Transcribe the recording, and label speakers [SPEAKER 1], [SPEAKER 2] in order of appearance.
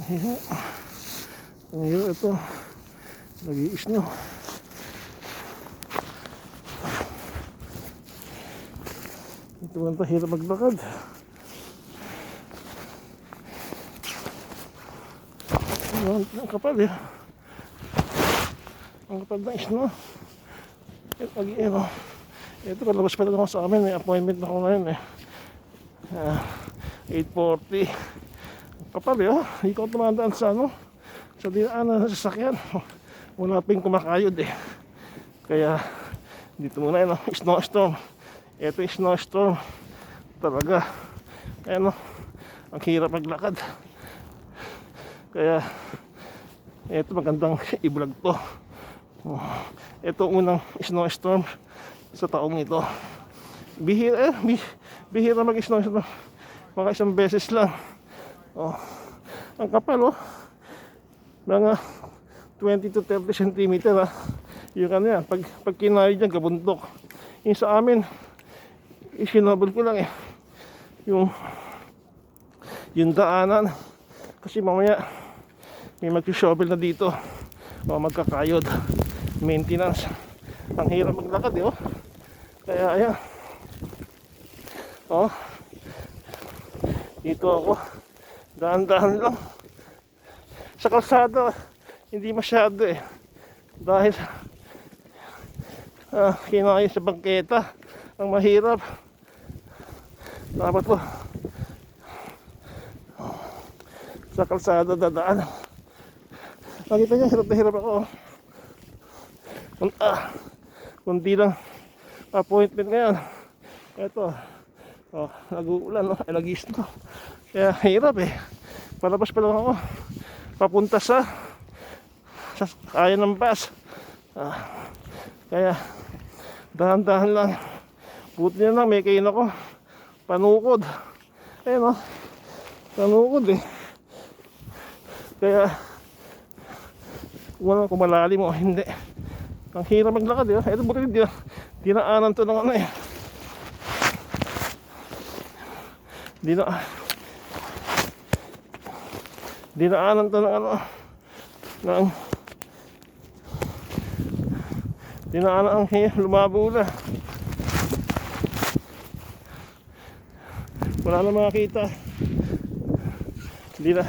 [SPEAKER 1] Ayan. Ngayon ito, nag-i-snow. Ito man ito, hirap maglakad. Ang kapal eh. Ang kapal na snow. Ito, palabas pa lang ako sa amin. May appointment na ako ngayon eh. 8:40. Kapal eh, oh. Hindi ko tumadaan sa sa dinaanan ng sasakyan. Wala pa yung kumakayod eh. Kaya dito muna yun, snowstorm. Ito yung snowstorm talaga. Ayan, ang hirap maglakad. Kaya ito magandang i-vlog to. Ito unang snowstorm sa taong ito. Bihira mag-snowstorm. Mga isang beses lang. Ang kapal mga 20 to 30 cm yung yan, pag kinayo dyan, kabundok. Yung sa amin, isinabol ko lang yung daanan. Kasi mamaya may mag-shovel na dito, magkakayod, maintenance. Ang hirap maglakad kaya ayan, dito ako, dahan-dahan lang sa kalsada. Hindi masyado dahil kinayo sa bangketa ang mahirap. Dapat po sa kalsada dadaan. Nakita niyo, hirap na hirap ako. Kundi lang appointment ngayon. Ito, nag-uulan, nag-i-snow. Kaya hirap palabas pa lang ako papunta sa kaya ng bus. Kaya dahan-dahan lang. Buti na lang may kain ako panukod. Ayun panukod Kaya wala kung malalim o hindi. Ang hirap maglakad Ito buti dinaanan to ng dinaanan to ng dinaanan ang lumabo na. Wala na makita. Hindi na